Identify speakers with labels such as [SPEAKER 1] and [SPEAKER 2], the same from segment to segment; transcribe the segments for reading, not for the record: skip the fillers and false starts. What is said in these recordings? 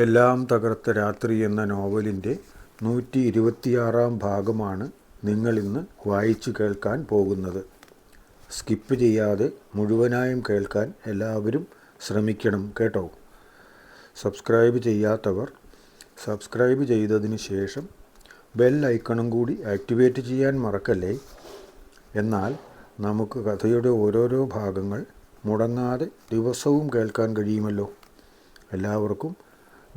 [SPEAKER 1] എല്ലാം തകർത്ത രാത്രി എന്ന നോവലിൻ്റെ 126-ാം ഭാഗമാണ് നിങ്ങളിന്ന് വായിച്ചു കേൾക്കാൻ പോകുന്നത്. സ്കിപ്പ് ചെയ്യാതെ മുഴുവനായും കേൾക്കാൻ എല്ലാവരും ശ്രമിക്കണം കേട്ടോ. സബ്സ്ക്രൈബ് ചെയ്യാത്തവർ സബ്സ്ക്രൈബ് ചെയ്തതിന് ശേഷം ബെൽ ഐക്കണും കൂടി ആക്ടിവേറ്റ് ചെയ്യാൻ മറക്കല്ലേ. എന്നാൽ നമുക്ക് കഥയുടെ ഓരോരോ ഭാഗങ്ങൾ മുടങ്ങാതെ ദിവസവും കേൾക്കാൻ കഴിയുമല്ലോ. എല്ലാവർക്കും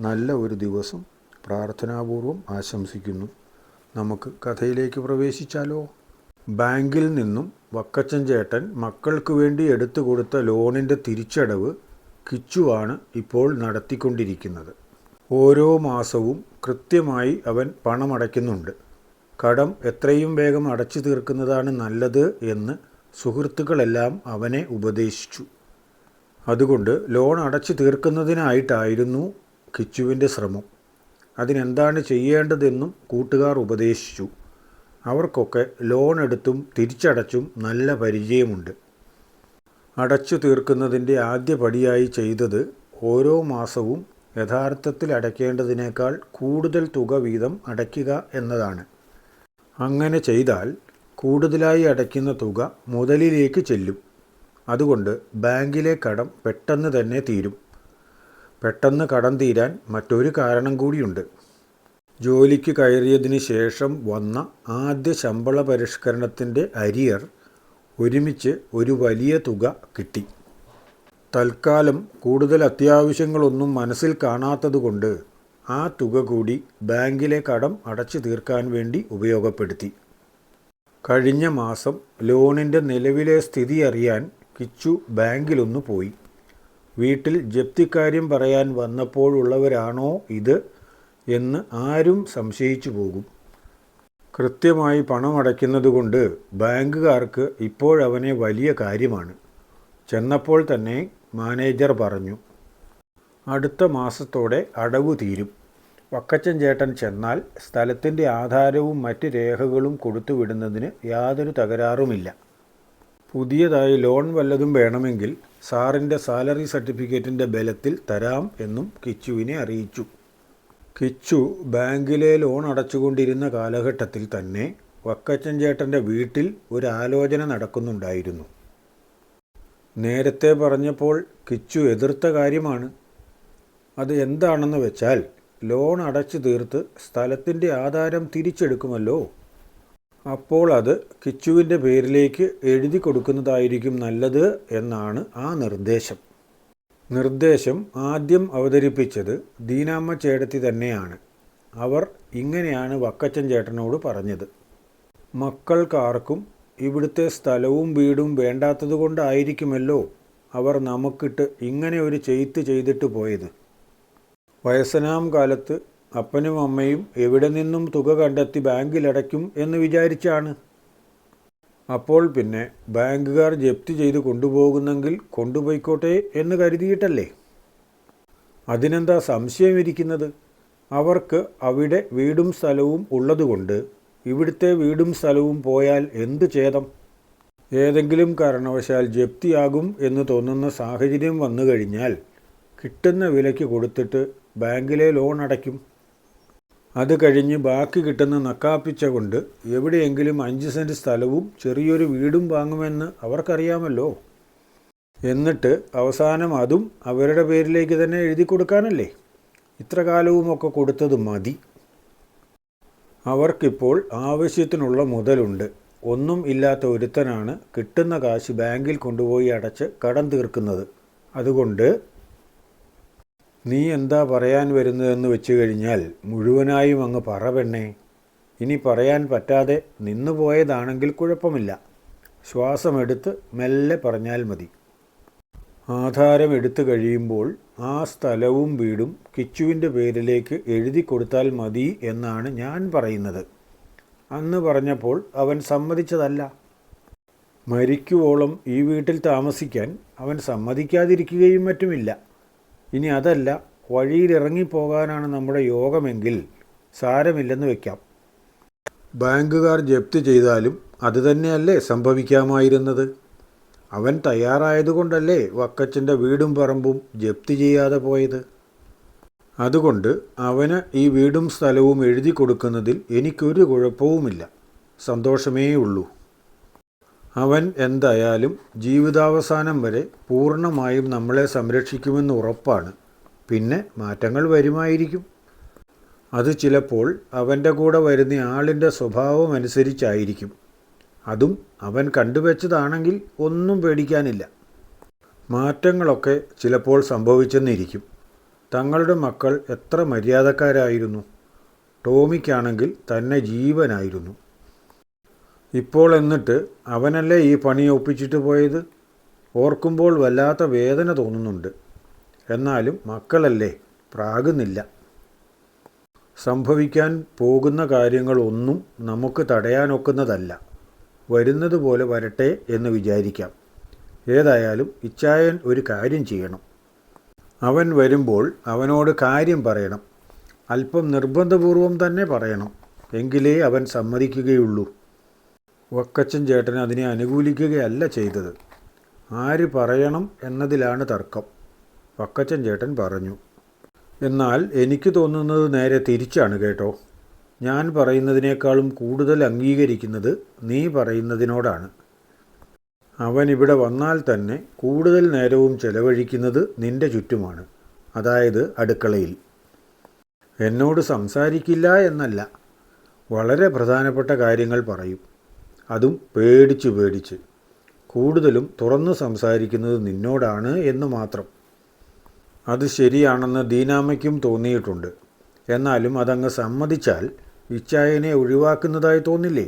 [SPEAKER 1] നല്ല ഒരു ദിവസം പ്രാർത്ഥനാപൂർവം ആശംസിക്കുന്നു. നമുക്ക് കഥയിലേക്ക് പ്രവേശിച്ചാലോ. ബാങ്കിൽ നിന്നും വക്കച്ചൻ ചേട്ടൻ മക്കൾക്ക് വേണ്ടി എടുത്തു കൊടുത്ത ലോണിൻ്റെ തിരിച്ചടവ് കിച്ചുവാണ് ഇപ്പോൾ നടത്തിക്കൊണ്ടിരിക്കുന്നത്. ഓരോ മാസവും കൃത്യമായി അവൻ പണമടയ്ക്കുന്നുണ്ട്. കടം എത്രയും വേഗം അടച്ചു തീർക്കുന്നതാണ് നല്ലത് എന്ന് സുഹൃത്തുക്കളെല്ലാം അവനെ ഉപദേശിച്ചു. അതുകൊണ്ട് ലോൺ അടച്ചു തീർക്കുന്നതിനായിട്ടായിരുന്നു കിച്ചുവിൻ്റെ ശ്രമം. അതിനെന്താണ് ചെയ്യേണ്ടതെന്നും കൂട്ടുകാർ ഉപദേശിച്ചു. അവർക്കൊക്കെ ലോൺ എടുത്തും തിരിച്ചടച്ചും നല്ല പരിചയമുണ്ട്. അടച്ചു തീർക്കുന്നതിൻ്റെ ആദ്യ പടിയായി ചെയ്തത് ഓരോ മാസവും യഥാർത്ഥത്തിൽ അടയ്ക്കേണ്ടതിനേക്കാൾ കൂടുതൽ തുക വീതം അടയ്ക്കുക എന്നതാണ്. അങ്ങനെ ചെയ്താൽ കൂടുതലായി അടയ്ക്കുന്ന തുക മുതലിലേക്ക് ചെല്ലും. അതുകൊണ്ട് ബാങ്കിലെ കടം പെട്ടെന്ന് തന്നെ തീരും. പെട്ടെന്ന് കടം തീരാൻ മറ്റൊരു കാരണം കൂടിയുണ്ട്. ജോലിക്ക് കയറിയതിന് ശേഷം വന്ന ആദ്യ ശമ്പള പരിഷ്കരണത്തിൻ്റെ അരിയർ ഒരുമിച്ച് ഒരു വലിയ തുക കിട്ടി. തൽക്കാലം കൂടുതൽ അത്യാവശ്യങ്ങളൊന്നും മനസ്സിൽ കാണാത്തതുകൊണ്ട് ആ തുക കൂടി ബാങ്കിലെ കടം അടച്ചു തീർക്കാൻ വേണ്ടി ഉപയോഗപ്പെടുത്തി. കഴിഞ്ഞ മാസം ലോണിൻ്റെ നിലവിലെ സ്ഥിതി അറിയാൻ കിച്ചു ബാങ്കിലൊന്നു പോയി. വീട്ടിൽ ജപ്തിക്കാര്യം പറയാൻ വന്നപ്പോഴുള്ളവരാണോ ഇത് എന്ന് ആരും സംശയിച്ചു പോകും. കൃത്യമായി പണമടയ്ക്കുന്നതുകൊണ്ട് ബാങ്കുകാർക്ക് ഇപ്പോഴവനെ വലിയ കാര്യമാണ്. ചെന്നപ്പോൾ തന്നെ മാനേജർ പറഞ്ഞു, അടുത്ത മാസത്തോടെ അടവ് തീരും. വക്കച്ചൻ ചേട്ടൻ ചെന്നാൽ സ്ഥലത്തിൻ്റെ ആധാരവും മറ്റ് രേഖകളും കൊടുത്തുവിടുന്നതിന് യാതൊരു തകരാറുമില്ല. പുതിയതായി ലോൺ വല്ലതും വേണമെങ്കിൽ സാറിൻ്റെ സാലറി സർട്ടിഫിക്കറ്റിൻ്റെ ബലത്തിൽ തരാം എന്നും കിച്ചുവിനെ അറിയിച്ചു. കിച്ചു ബാങ്കിലെ ലോൺ അടച്ചുകൊണ്ടിരുന്ന കാലഘട്ടത്തിൽ തന്നെ വക്കച്ചൻ ചേട്ടൻ്റെ വീട്ടിൽ ഒരു ആലോചന നടക്കുന്നുണ്ടായിരുന്നു. നേരത്തെ പറഞ്ഞപ്പോൾ കിച്ചു എതിർത്ത കാര്യമാണ്. അത് എന്താണെന്ന് വെച്ചാൽ ലോൺ അടച്ചു തീർത്ത് സ്ഥലത്തിൻ്റെ ആധാരം തിരിച്ചെടുക്കുമല്ലോ. അപ്പോൾ അത് കിച്ചുവിൻ്റെ പേരിലേക്ക് എഴുതി കൊടുക്കുന്നതായിരിക്കും നല്ലത് എന്നാണ് ആ നിർദ്ദേശം ആദ്യം അവതരിപ്പിച്ചത് ദീനാമ്മ ചേട്ടത്തി തന്നെയാണ്. അവർ ഇങ്ങനെയാണ് വക്കച്ചൻ ചേട്ടനോട് പറഞ്ഞത്. മക്കൾക്കാർക്കും ഇവിടുത്തെ സ്ഥലവും വീടും വേണ്ടാത്തതുകൊണ്ടായിരിക്കുമല്ലോ അവർ നമുക്കിട്ട് ഇങ്ങനെ ഒരു ചെയ്ത്ത് ചെയ്തിട്ട് പോയത്. വയസ്സനാം കാലത്ത് അപ്പനും അമ്മയും എവിടെ നിന്നും തുക കണ്ടെത്തി ബാങ്കിലടയ്ക്കും എന്ന് വിചാരിച്ചാണ്. അപ്പോൾ പിന്നെ ബാങ്കുകാർ ജപ്തി ചെയ്ത് കൊണ്ടുപോകുന്നെങ്കിൽ കൊണ്ടുപോയിക്കോട്ടെ എന്ന് കരുതിയിട്ടല്ലേ. അതിനെന്താ സംശയം ഇരിക്കുന്നത്? അവർക്ക് അവിടെ വീടും സ്ഥലവും ഉള്ളതുകൊണ്ട് ഇവിടുത്തെ വീടും സ്ഥലവും പോയാൽ എന്ത് ഛേദം? ഏതെങ്കിലും കാരണവശാൽ ജപ്തിയാകും എന്ന് തോന്നുന്ന സാഹചര്യം വന്നു കഴിഞ്ഞാൽ കിട്ടുന്ന വിലയ്ക്ക് കൊടുത്തിട്ട് ബാങ്കിലെ ലോൺ അടയ്ക്കും. അത് കഴിഞ്ഞ് ബാക്കി കിട്ടുന്ന നക്കാപ്പിച്ച കൊണ്ട് എവിടെയെങ്കിലും 5 സെൻറ്റ് സ്ഥലവും ചെറിയൊരു വീടും വാങ്ങുമെന്ന് അവർക്കറിയാമല്ലോ. എന്നിട്ട് അവസാനം അതും അവരുടെ പേരിലേക്ക് തന്നെ എഴുതി കൊടുക്കാനല്ലേ. ഇത്ര കാലവുമൊക്കെ കൊടുത്തത് മതി. അവർക്കിപ്പോൾ ആവശ്യത്തിനുള്ള മുതലുണ്ട്. ഒന്നും ഇല്ലാത്ത ഒരുത്തനാണ് കിട്ടുന്ന കാശ് ബാങ്കിൽ കൊണ്ടുപോയി അടച്ച് കടം തീർക്കുന്നത്. അതുകൊണ്ട് നീ എന്താ പറയാൻ വരുന്നതെന്ന് വെച്ച് കഴിഞ്ഞാൽ മുഴുവനായും അങ്ങ് പറ പെണ്ണേ. ഇനി പറയാൻ പറ്റാതെ നിന്നുപോയതാണെങ്കിൽ കുഴപ്പമില്ല. ശ്വാസമെടുത്ത് മെല്ലെ പറഞ്ഞാൽ മതി. ആധാരം എടുത്തു കഴിയുമ്പോൾ ആ സ്ഥലവും വീടും കിച്ചുവിൻ്റെ പേരിലേക്ക് എഴുതി കൊടുത്താൽ മതി എന്നാണ് ഞാൻ പറയുന്നത്. അന്ന് പറഞ്ഞപ്പോൾ അവൻ സമ്മതിച്ചതല്ല. മരിക്കുവോളം ഈ വീട്ടിൽ താമസിക്കാൻ അവൻ സമ്മതിക്കാതിരിക്കുകയും മറ്റുമില്ല. ഇനി അതല്ല, വഴിയിലിറങ്ങിപ്പോകാനാണ് നമ്മുടെ യോഗമെങ്കിൽ സാരമില്ലെന്ന് വയ്ക്കാം. ബാങ്കുകാർ ജപ്തി ചെയ്താലും അതുതന്നെയല്ലേ സംഭവിക്കാമായിരുന്നത്. അവൻ തയ്യാറായതുകൊണ്ടല്ലേ വക്കച്ചൻ്റെ വീടും പറമ്പും ജപ്തി ചെയ്യാതെ പോയത്. അതുകൊണ്ട് അവന് ഈ വീടും സ്ഥലവും എഴുതി കൊടുക്കുന്നതിൽ എനിക്കൊരു കുഴപ്പവുമില്ല, സന്തോഷമേ ഉള്ളൂ. അവൻ എന്തായാലും ജീവിതാവസാനം വരെ പൂർണ്ണമായും നമ്മളെ സംരക്ഷിക്കുമെന്ന് ഉറപ്പാണ്. പിന്നെ മാറ്റങ്ങൾ വരുമായിരിക്കും. അത് ചിലപ്പോൾ അവൻ്റെ കൂടെ വരുന്ന ആളിൻ്റെ സ്വഭാവം അനുസരിച്ചായിരിക്കും. അതും അവൻ കണ്ടുവച്ചതാണെങ്കിൽ ഒന്നും പേടിക്കാനില്ല. മാറ്റങ്ങളൊക്കെ ചിലപ്പോൾ സംഭവിച്ചെന്നിരിക്കും. തങ്ങളുടെ മക്കൾ എത്ര മര്യാദക്കാരായിരുന്നു. ടോമിക്കാണെങ്കിൽ തന്നെ ജീവനായിരുന്നു. ഇപ്പോൾ എന്നിട്ട് അവനല്ലേ ഈ പണി ഒപ്പിച്ചിട്ട് പോയത്? ഓർക്കുമ്പോൾ വല്ലാത്ത വേദന തോന്നുന്നുണ്ട്. എന്നാലും മക്കളല്ലേ, പ്രാകുന്നില്ല. സംഭവിക്കാൻ പോകുന്ന കാര്യങ്ങളൊന്നും നമുക്ക് തടയാനൊക്കുന്നതല്ല. വരുന്നത് പോലെ വരട്ടെ എന്ന് വിചാരിക്കാം. ഏതായാലും ഇച്ചായൻ ഒരു കാര്യം ചെയ്യണം. അവൻ വരുമ്പോൾ അവനോട് കാര്യം പറയണം. അല്പം നിർബന്ധപൂർവം തന്നെ പറയണം. എങ്കിലേ അവൻ സമ്മതിക്കുകയുള്ളൂ. വക്കച്ചൻ ചേട്ടൻ അതിനെ അനുകൂലിക്കുകയല്ല ചെയ്തത്. ആര് പറയണം എന്നതിലാണ് തർക്കം. വക്കച്ചൻ ചേട്ടൻ പറഞ്ഞു. എന്നാൽ എനിക്ക് തോന്നുന്നത് നേരെ തിരിച്ചാണ് കേട്ടോ. ഞാൻ പറയുന്നതിനേക്കാളും കൂടുതൽ അംഗീകരിക്കുന്നത് നീ പറയുന്നതിനോടാണ്. അവൻ ഇവിടെ വന്നാൽ തന്നെ കൂടുതൽ നേരവും ചെലവഴിക്കുന്നത് നിന്റെ ചുറ്റുമാണ്, അതായത് അടുക്കളയിൽ. എന്നോട് സംസാരിക്കില്ല എന്നല്ല, വളരെ പ്രധാനപ്പെട്ട കാര്യങ്ങൾ പറയും. അതും പേടിച്ച് പേടിച്ച്. കൂടുതലും തുറന്നു സംസാരിക്കുന്നത് നിന്നോടാണ് എന്ന് മാത്രം. അത് ശരിയാണെന്ന് ദീനാമ്മയ്ക്കും തോന്നിയിട്ടുണ്ട്. എന്നാലും അതങ്ങ് സമ്മതിച്ചാൽ ഇച്ചായനെ ഒഴിവാക്കുന്നതായി തോന്നില്ലേ?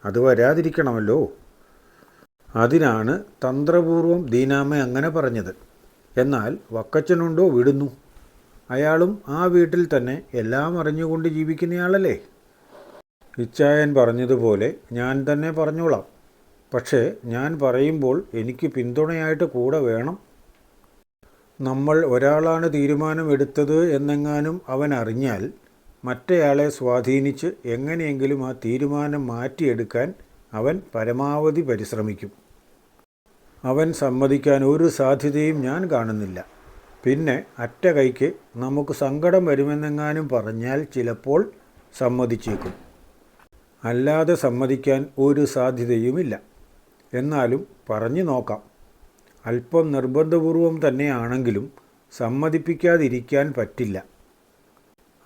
[SPEAKER 1] അത് വരാതിരിക്കണമല്ലോ. അതിനാണ് തന്ത്രപൂർവം ദീനാമ്മ അങ്ങനെ പറഞ്ഞത്. എന്നാൽ വക്കച്ചനുണ്ടോ വിടുന്നു? അയാളും ആ വീട്ടിൽ തന്നെ എല്ലാം അറിഞ്ഞുകൊണ്ട് ജീവിക്കുന്നയാളല്ലേ. ഇച്ചായൻ പറഞ്ഞതുപോലെ ഞാൻ തന്നെ പറഞ്ഞോളാം. പക്ഷേ ഞാൻ പറയുമ്പോൾ എനിക്ക് പിന്തുണയായിട്ട് കൂടെ വേണം. നമ്മൾ ഒരാളാണ് തീരുമാനമെടുത്തത് എന്നെങ്ങാനും അവൻ അറിഞ്ഞാൽ മറ്റേയാളെ സ്വാധീനിച്ച് എങ്ങനെയെങ്കിലും ആ തീരുമാനം മാറ്റിയെടുക്കാൻ അവൻ പരമാവധി പരിശ്രമിക്കും. അവൻ സമ്മതിക്കാൻ ഒരു സാധ്യതയും ഞാൻ കാണുന്നില്ല. പിന്നെ അറ്റ കൈക്ക് നമുക്ക് സങ്കടം വരുമെന്നെങ്ങാനും പറഞ്ഞാൽ ചിലപ്പോൾ സമ്മതിച്ചേക്കും. അല്ലാതെ സമ്മതിക്കാൻ ഒരു സാധ്യതയുമില്ല. എന്നാലും പറഞ്ഞു നോക്കാം. അല്പം നിർബന്ധപൂർവം തന്നെയാണെങ്കിലും സമ്മതിപ്പിക്കാതിരിക്കാൻ പറ്റില്ല.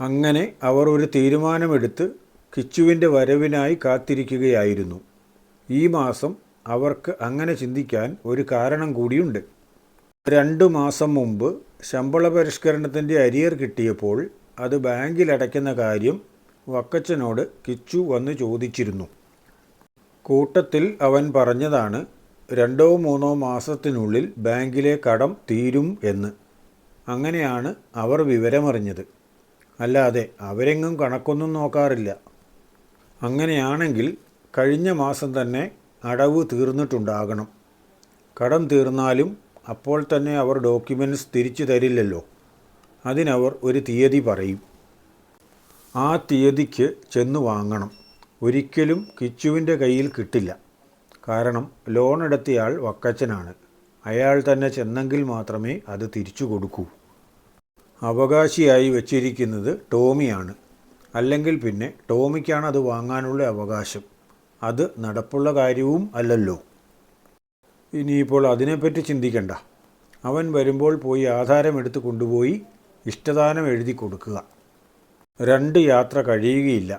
[SPEAKER 1] അങ്ങനെ അവർ ഒരു തീരുമാനമെടുത്ത് കിച്ചുവിൻ്റെ വരവിനായി കാത്തിരിക്കുകയായിരുന്നു. ഈ മാസം അവർക്ക് അങ്ങനെ ചിന്തിക്കാൻ ഒരു കാരണം കൂടിയുണ്ട്. 2 മാസം മുമ്പ് ശമ്പള പരിഷ്കരണത്തിൻ്റെ അരിയർ കിട്ടിയപ്പോൾ അത് ബാങ്കിൽ അടയ്ക്കുന്ന കാര്യം വക്കച്ചനോട് കിച്ചു വന്ന് ചോദിച്ചിരുന്നു. കൂട്ടത്തിൽ അവൻ പറഞ്ഞതാണ് 2-3 മാസത്തിനുള്ളിൽ ബാങ്കിലെ കടം തീരും എന്ന്. അങ്ങനെയാണ് അവർ വിവരമറിഞ്ഞത്. അല്ലാതെ അവരെങ്ങും കണക്കൊന്നും നോക്കാറില്ല. അങ്ങനെയാണെങ്കിൽ കഴിഞ്ഞ മാസം തന്നെ അടവ് തീർന്നിട്ടുണ്ടാകണം. കടം തീർന്നാലും അപ്പോൾ തന്നെ അവർ ഡോക്യുമെൻറ്റ്സ് തിരിച്ചു തരില്ലല്ലോ. അതിനവർ ഒരു തീയതി പറയും. ആ തീയതിക്ക് ചെന്ന് വാങ്ങണം. ഒരിക്കലും കിച്ചുവിൻ്റെ കയ്യിൽ കിട്ടില്ല. കാരണം ലോൺ എടുത്തയാൾ വക്കച്ചനാണ്. അയാൾ തന്നെ ചെന്നെങ്കിൽ മാത്രമേ അത് തിരിച്ചു കൊടുക്കൂ. അവകാശിയായി വച്ചിരിക്കുന്നത് ടോമിയാണ്. അല്ലെങ്കിൽ പിന്നെ ടോമിക്കാണ് അത് വാങ്ങാനുള്ള അവകാശം. അത് നടപ്പുള്ള കാര്യവും അല്ലല്ലോ. ഇനിയിപ്പോൾ അതിനെപ്പറ്റി ചിന്തിക്കണ്ട. അവൻ വരുമ്പോൾ പോയി ആധാരം എടുത്ത് കൊണ്ടുപോയി ഇഷ്ടദാനം എഴുതി കൊടുക്കുക. 2 യാത്ര കഴിയുകയില്ല.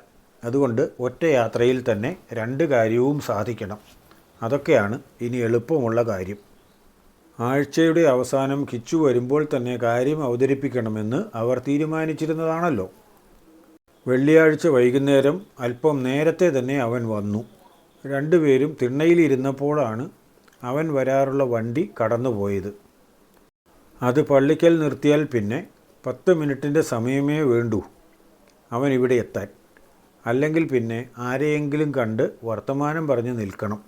[SPEAKER 1] അതുകൊണ്ട് ഒറ്റ യാത്രയിൽ തന്നെ 2 കാര്യവും സാധിക്കണം. അതൊക്കെയാണ് ഇനി എളുപ്പമുള്ള കാര്യം. ആഴ്ചയുടെ അവസാനം കിച്ചു വരുമ്പോൾ തന്നെ കാര്യം അവതരിപ്പിക്കണമെന്ന് അവർ തീരുമാനിച്ചിരുന്നതാണല്ലോ. വെള്ളിയാഴ്ച വൈകുന്നേരം അല്പം നേരത്തെ തന്നെ അവൻ വന്നു. 2 പേരും തിണ്ണയിലിരുന്നപ്പോഴാണ് അവൻ വരാറുള്ള വണ്ടി കടന്നുപോയത്. അത് പള്ളിക്കൽ നിർത്തിയാൽ പിന്നെ 10 മിനിറ്റിൻ്റെ സമയമേ വേണ്ടൂ അവൻ ഇവിടെ എത്താൻ. അല്ലെങ്കിൽ പിന്നെ ആരെയെങ്കിലും കണ്ട് വർത്തമാനം പറഞ്ഞ് നിൽക്കണം.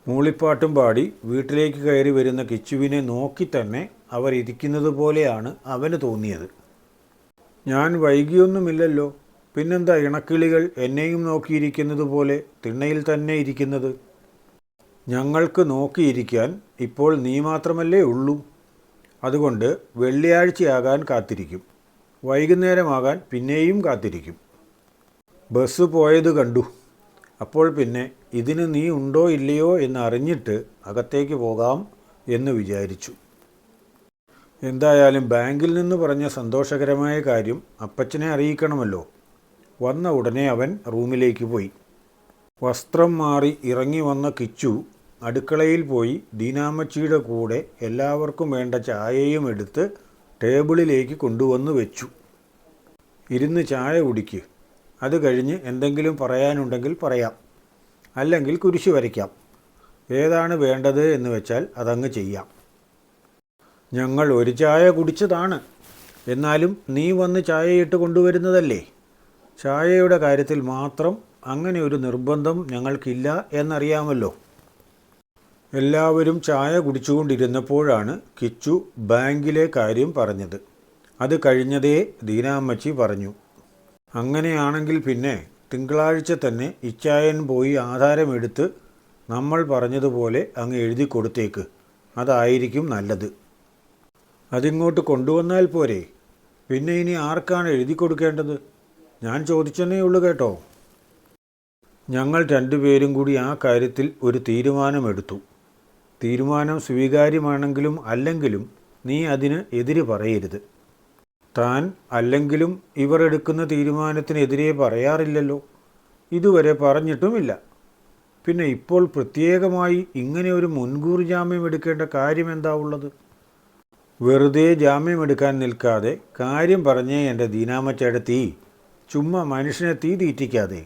[SPEAKER 1] മൂളിപ്പാട്ടും പാടി വീട്ടിലേക്ക് കയറി വരുന്ന കിച്ചുവിനെ നോക്കി തന്നെ അവർ ഇരിക്കുന്നത് പോലെയാണ് അവന് തോന്നിയത്. ഞാൻ വൈകിയൊന്നുമില്ലല്ലോ, പിന്നെന്താ ഇണക്കിളികൾ എന്നെയും നോക്കിയിരിക്കുന്നത് പോലെ തിണ്ണയിൽ തന്നെ ഇരിക്കുന്നത്? ഞങ്ങൾക്ക് നോക്കിയിരിക്കാൻ ഇപ്പോൾ നീ മാത്രമല്ലേ ഉള്ളൂ. അതുകൊണ്ട് വെള്ളിയാഴ്ചയാകാൻ കാത്തിരിക്കും. വൈകുന്നേരമാകാൻ പിന്നെയും കാത്തിരിക്കും. ബസ് പോയത് കണ്ടു. അപ്പോൾ പിന്നെ ഇതിന് നീ ഉണ്ടോ ഇല്ലയോ എന്നറിഞ്ഞിട്ട് അകത്തേക്ക് പോകാം എന്ന് വിചാരിച്ചു. എന്തായാലും ബാങ്കിൽ നിന്ന് പറഞ്ഞ സന്തോഷകരമായ കാര്യം അപ്പച്ചനെ അറിയിക്കണമല്ലോ. വന്ന ഉടനെ അവൻ റൂമിലേക്ക് പോയി. വസ്ത്രം മാറി ഇറങ്ങി വന്ന കിച്ചു അടുക്കളയിൽ പോയി ദീനാമ്മച്ചിയുടെ കൂടെ എല്ലാവർക്കും വേണ്ട ചായയും എടുത്ത് ടേബിളിലേക്ക് കൊണ്ടുവന്ന് വെച്ചു. ഇരുന്ന് ചായ കുടിക്ക്. അത് കഴിഞ്ഞ് എന്തെങ്കിലും പറയാനുണ്ടെങ്കിൽ പറയാം, അല്ലെങ്കിൽ കുരിശ് വരയ്ക്കാം. ഏതാണ് വേണ്ടത് എന്ന് വെച്ചാൽ അതങ്ങ് ചെയ്യാം. ഞങ്ങൾ ഒരു ചായ കുടിച്ചതാണ്. എന്നാലും നീ വന്ന് ചായയിട്ട് കൊണ്ടുവരുന്നതല്ലേ. ചായയുടെ കാര്യത്തിൽ മാത്രം അങ്ങനെ ഒരു നിർബന്ധം ഞങ്ങൾക്കില്ല എന്നറിയാമല്ലോ. എല്ലാവരും ചായ കുടിച്ചുകൊണ്ടിരുന്നപ്പോഴാണ് കിച്ചു ബാങ്കിലെ കാര്യം പറഞ്ഞത്. അത് കഴിഞ്ഞതേ ദീനാമ്മച്ചി പറഞ്ഞു. അങ്ങനെയാണെങ്കിൽ പിന്നെ തിങ്കളാഴ്ച തന്നെ ഇച്ചായൻ പോയി ആധാരമെടുത്ത് നമ്മൾ പറഞ്ഞതുപോലെ അങ്ങ് എഴുതി കൊടുത്തേക്ക്. അതായിരിക്കും നല്ലത്. അതിങ്ങോട്ട് കൊണ്ടുവന്നാൽ പോരെ. പിന്നെ ഇനി ആർക്കാണ് എഴുതി കൊടുക്കേണ്ടത്? ഞാൻ ചോദിച്ചെന്നേ ഉള്ളൂ കേട്ടോ. ഞങ്ങൾ രണ്ടുപേരും കൂടി ആ കാര്യത്തിൽ ഒരു തീരുമാനമെടുത്തു. തീരുമാനം സ്വീകാര്യമാണെങ്കിലും അല്ലെങ്കിലും നീ അതിന് എതിര് പറയരുത്. താൻ അല്ലെങ്കിലും ഇവർ എടുക്കുന്ന തീരുമാനത്തിനെതിരെ പറയാറില്ലല്ലോ. ഇതുവരെ പറഞ്ഞിട്ടുമില്ല. പിന്നെ ഇപ്പോൾ പ്രത്യേകമായി ഇങ്ങനെ ഒരു മുൻകൂർ ജാമ്യം എടുക്കേണ്ട കാര്യം എന്താ ഉള്ളത്? വെറുതെ ജാമ്യമെടുക്കാൻ നിൽക്കാതെ കാര്യം പറഞ്ഞേ എൻ്റെ ദീനാമ്മച്ചേടത്തി. ചുമ്മാ മനുഷ്യനെ തീ തീറ്റിക്കാതെ.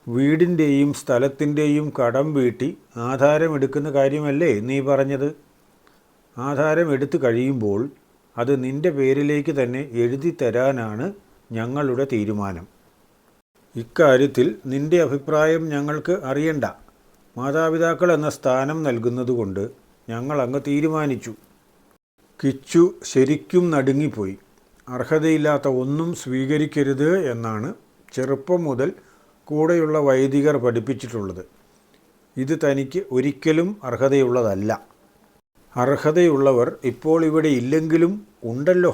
[SPEAKER 1] വീടിൻ്റെയും സ്ഥലത്തിൻ്റെയും കടം വീട്ടി ആധാരമെടുക്കുന്ന കാര്യമല്ലേ നീ പറഞ്ഞത്? ആധാരം എടുത്തു കഴിയുമ്പോൾ അത് നിൻ്റെ പേരിലേക്ക് തന്നെ എഴുതി തരാനാണ് ഞങ്ങളുടെ തീരുമാനം. ഇക്കാര്യത്തിൽ നിൻ്റെ അഭിപ്രായം ഞങ്ങൾക്ക് അറിയണ്ട. മാതാപിതാക്കൾ എന്ന സ്ഥാനം നൽകുന്നതുകൊണ്ട് ഞങ്ങളങ്ങ് തീരുമാനിച്ചു. കിച്ചു ശരിക്കും നടുങ്ങിപ്പോയി. അർഹതയില്ലാത്ത ഒന്നും സ്വീകരിക്കരുത് എന്നാണ് ചെറുപ്പം മുതൽ കൂടെയുള്ള വൈദികർ പഠിപ്പിച്ചിട്ടുള്ളത്. ഇത് തനിക്ക് ഒരിക്കലും അർഹതയുള്ളതല്ല. അർഹതയുള്ളവർ ഇപ്പോൾ ഇവിടെ ഇല്ലെങ്കിലും ഉണ്ടല്ലോ.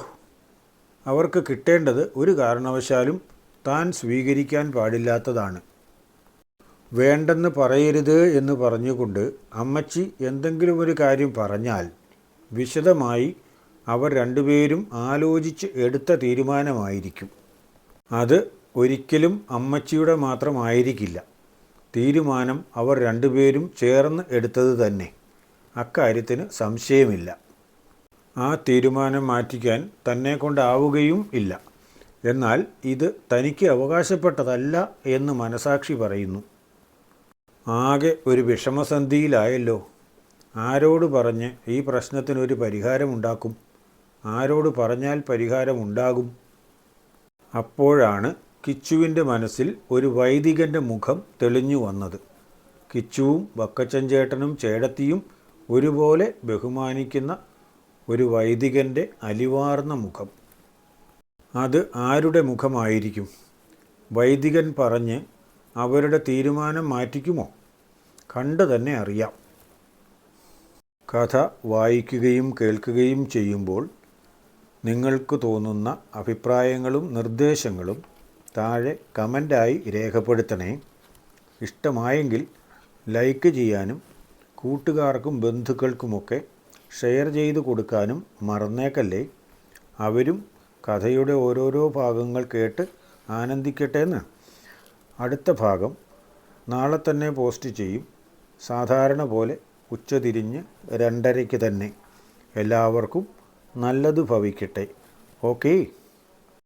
[SPEAKER 1] അവർക്ക് കിട്ടേണ്ടത് ഒരു കാരണവശാലും താൻ സ്വീകരിക്കാൻ പാടില്ലാത്തതാണ്. വേണ്ടെന്ന് പറയരുത് എന്ന് പറഞ്ഞുകൊണ്ട് അമ്മച്ചി എന്തെങ്കിലും ഒരു കാര്യം പറഞ്ഞാൽ വിശദമായി അവർ രണ്ടുപേരും ആലോചിച്ച് എടുത്ത തീരുമാനമായിരിക്കും. അത് ഒരിക്കലും അമ്മച്ചിയുടെ മാത്രമായിരിക്കില്ല. തീരുമാനം അവർ രണ്ടുപേരും ചേർന്ന് എടുത്തത് തന്നെ. അക്കാര്യത്തിന് സംശയമില്ല. ആ തീരുമാനം മാറ്റിക്കാൻ തന്നെ കൊണ്ടാവുകയും ഇല്ല. എന്നാൽ ഇത് തനിക്ക് അവകാശപ്പെട്ടതല്ല എന്ന് മനസാക്ഷി പറയുന്നു. ആകെ ഒരു വിഷമസന്ധിയിലായല്ലോ. ആരോട് പറഞ്ഞ് ഈ പ്രശ്നത്തിനൊരു പരിഹാരമുണ്ടാക്കും? ആരോട് പറഞ്ഞാൽ പരിഹാരമുണ്ടാകും? അപ്പോഴാണ് കിച്ചുവിൻ്റെ മനസ്സിൽ ഒരു വൈദികൻ്റെ മുഖം തെളിഞ്ഞു വന്നത്. കിച്ചുവും വക്കച്ചൻ ചേട്ടനും ചേടത്തിയും ഒരുപോലെ ബഹുമാനിക്കുന്ന ഒരു വൈദികൻ്റെ അലിവാർന്ന മുഖം. അത് ആരുടെ മുഖമായിരിക്കും? വൈദികൻ പറഞ്ഞ് അവരുടെ തീരുമാനം മാറ്റിക്കുമോ? കണ്ടു തന്നെ അറിയാം. കഥ വായിക്കുകയും കേൾക്കുകയും ചെയ്യുമ്പോൾ നിങ്ങൾക്ക് തോന്നുന്ന അഭിപ്രായങ്ങളും നിർദ്ദേശങ്ങളും താഴെ കമൻ്റായി രേഖപ്പെടുത്തണേ. ഇഷ്ടമായെങ്കിൽ ലൈക്ക് ചെയ്യാനും കൂട്ടുകാർക്കും ബന്ധുക്കൾക്കുമൊക്കെ ഷെയർ ചെയ്ത് കൊടുക്കാനും മറന്നേക്കല്ലേ. അവരും കഥയുടെ ഓരോരോ ഭാഗങ്ങൾ കേട്ട് ആനന്ദിക്കട്ടെ എന്ന്. അടുത്ത ഭാഗം നാളെ തന്നെ പോസ്റ്റ് ചെയ്യും. സാധാരണ പോലെ ഉച്ചതിരിഞ്ഞ് 2:30 തന്നെ. എല്ലാവർക്കും നല്ലത് ഭവിക്കട്ടെ. ഓക്കേ.